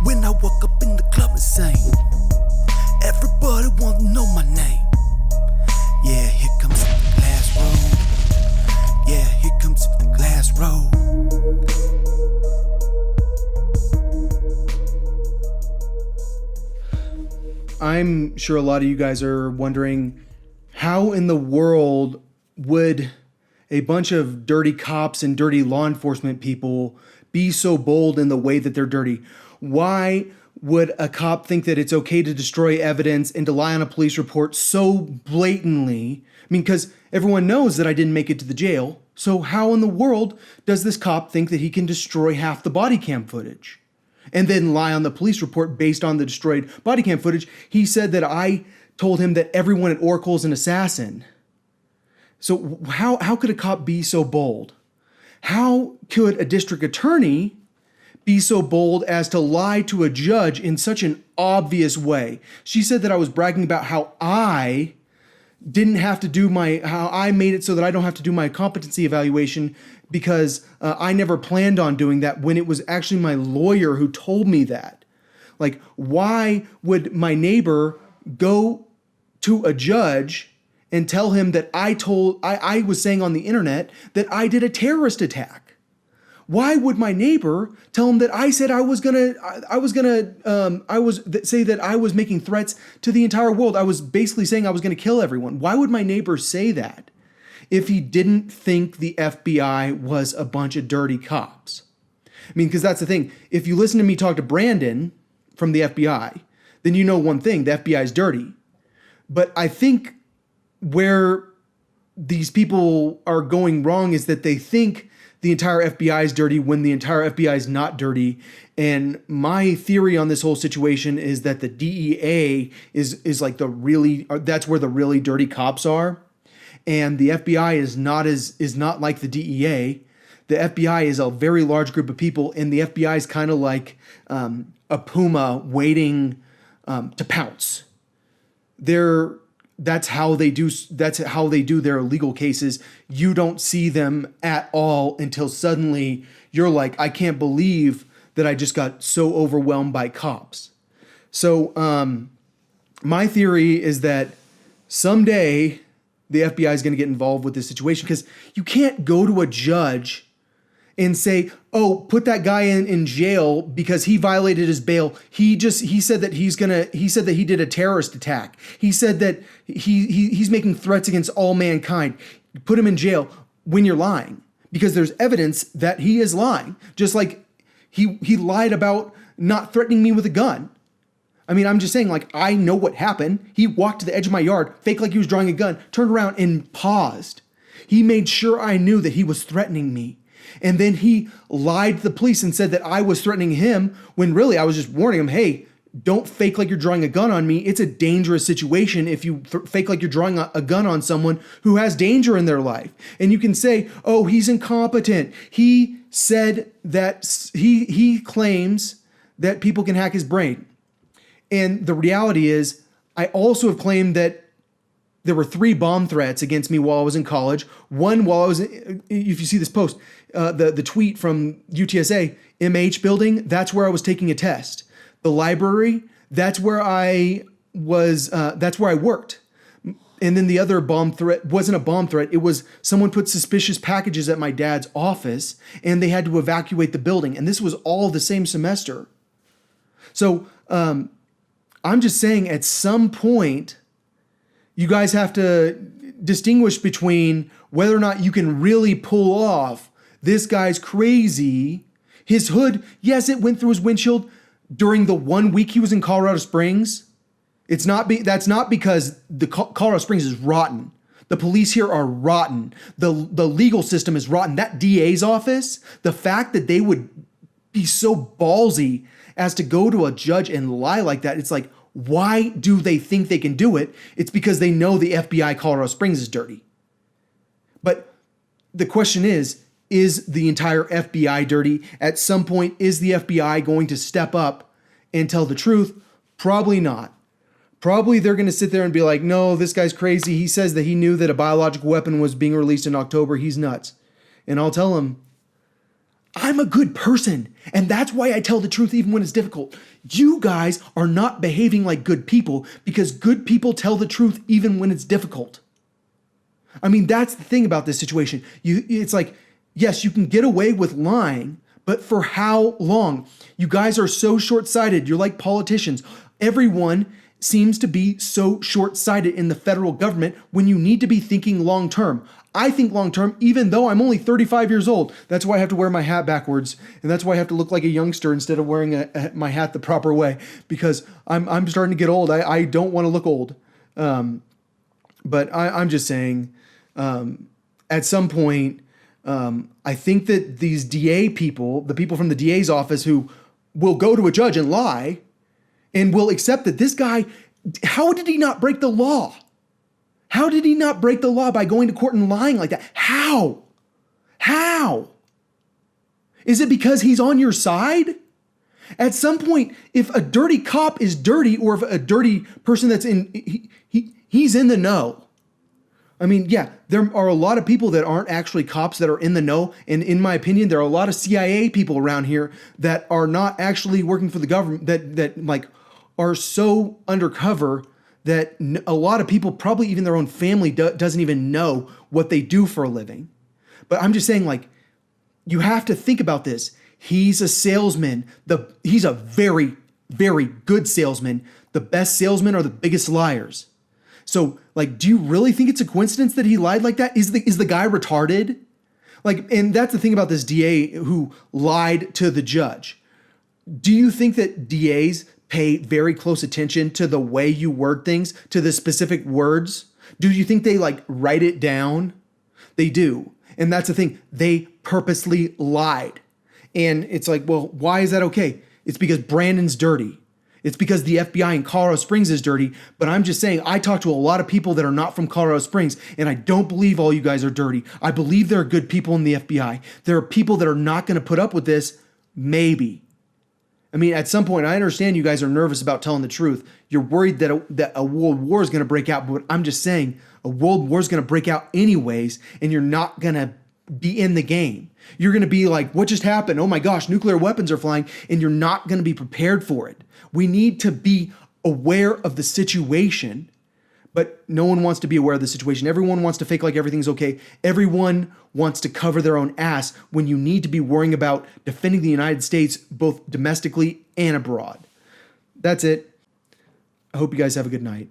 When I walk up in the club and sing, everybody want to know my name. Yeah, here comes the glass road. Yeah, here comes the glass road. I'm sure a lot of you guys are wondering, how in the world would a bunch of dirty cops and dirty law enforcement people be so bold in the way that they're dirty? Why would a cop think that it's okay to destroy evidence and to lie on a police report so blatantly? I mean, because everyone knows that I didn't make it to the jail. So how in the world does this cop think that he can destroy half the body cam footage and then lie on the police report based on the destroyed body cam footage? He said that I told him that everyone at Oracle is an assassin. So how could a cop be so bold? How could a district attorney be so bold as to lie to a judge in such an obvious way? She said that I was bragging about how I didn't have to do how I made it so that I don't have to do my competency evaluation because I never planned on doing that, when it was actually my lawyer who told me that. Like, why would my neighbor go to a judge and tell him that I was saying on the internet that I did a terrorist attack? Why would my neighbor tell him that I said say that I was making threats to the entire world? I was basically saying I was going to kill everyone. Why would my neighbor say that if he didn't think the FBI was a bunch of dirty cops? I mean, because that's the thing. If you listen to me talk to Brandon from the FBI, then you know one thing: the FBI is dirty. But I think where these people are going wrong is that they think the entire FBI is dirty when the entire FBI is not dirty. And my theory on this whole situation is that the DEA is like that's where the really dirty cops are. And the FBI is not like the DEA. The FBI is a very large group of people, and the FBI is kind of like a puma waiting to pounce. That's how they do their legal cases. You don't see them at all until suddenly you're like, I can't believe that I just got so overwhelmed by cops. So my theory is that someday the FBI is going to get involved with this situation, because you can't go to a judge and say, oh, put that guy in jail because he violated his bail. He said that he said that he did a terrorist attack. He said that he's making threats against all mankind. Put him in jail when you're lying, because there's evidence that he is lying. Just like he lied about not threatening me with a gun. I mean, I'm just saying, like, I know what happened. He walked to the edge of my yard, faked like he was drawing a gun, turned around and paused. He made sure I knew that he was threatening me. And then he lied to the police and said that I was threatening him, when really I was just warning him, hey, don't fake like you're drawing a gun on me. It's a dangerous situation if you fake like you're drawing a gun on someone who has danger in their life. And you can say, oh, he's incompetent. He said that he claims that people can hack his brain. And the reality is, I also have claimed that there were 3 bomb threats against me while I was in college. One while I was, if you see this post, the tweet from UTSA, MH building, that's where I was taking a test. The library, that's where I worked. And then the other bomb threat wasn't a bomb threat. It was someone put suspicious packages at my dad's office and they had to evacuate the building. And this was all the same semester. So I'm just saying, at some point, you guys have to distinguish between whether or not you can really pull off this guy's crazy. His hood, yes, it went through his windshield during the 1 week he was in Colorado Springs. That's not because the Colorado Springs is rotten. The police here are rotten. The legal system is rotten. That DA's office, the fact that they would be so ballsy as to go to a judge and lie like that, it's like, why do they think they can do it? It's because they know the FBI Colorado Springs is dirty. But the question is the entire FBI dirty? At some point, is the FBI going to step up and tell the truth? Probably not. Probably they're going to sit there and be like, no, this guy's crazy. He says that he knew that a biological weapon was being released in October. He's nuts. And I'll tell him, I'm a good person, and that's why I tell the truth even when it's difficult. You guys are not behaving like good people because good people tell the truth even when it's difficult. I mean, that's the thing about this situation. It's like, yes, you can get away with lying, but for how long? You guys are so short-sighted. You're like politicians. Everyone seems to be so short-sighted in the federal government when you need to be thinking long-term. I think long-term, even though I'm only 35 years old. That's why I have to wear my hat backwards, and that's why I have to look like a youngster instead of wearing my hat the proper way, because I'm starting to get old. I don't want to look old. But I'm just saying, at some point, I think that these DA people, the people from the DA's office who will go to a judge and lie and will accept that this guy, how did he not break the law? How did he not break the law by going to court and lying like that? How? How? Is it because he's on your side? At some point, if a dirty cop is dirty, or if a dirty person that's he's in the know. I mean, yeah, there are a lot of people that aren't actually cops that are in the know. And in my opinion, there are a lot of CIA people around here that are not actually working for the government, that like are so undercover that a lot of people, probably even their own family, doesn't even know what they do for a living. But I'm just saying, like, you have to think about this. He's a salesman. He's a very, very good salesman. The best salesmen are the biggest liars. So, like, do you really think it's a coincidence that he lied like that? Is the guy retarded? Like, and that's the thing about this DA who lied to the judge. Do you think that DAs pay very close attention to the way you word things, to the specific words? Do you think they like write it down? They do. And that's the thing. They purposely lied. And it's like, well, why is that okay? It's because Brandon's dirty. It's because the FBI in Colorado Springs is dirty. But I'm just saying, I talk to a lot of people that are not from Colorado Springs, and I don't believe all you guys are dirty. I believe there are good people in the FBI. There are people that are not going to put up with this, maybe. I mean, at some point, I understand you guys are nervous about telling the truth. You're worried that a world war is going to break out, but I'm just saying a world war is going to break out anyways, and you're not going to be in the game. You're going to be like, what just happened? Oh my gosh, nuclear weapons are flying, and you're not going to be prepared for it. We need to be aware of the situation, but no one wants to be aware of the situation. Everyone wants to fake like everything's okay. Everyone wants to cover their own ass when you need to be worrying about defending the United States both domestically and abroad. That's it. I hope you guys have a good night.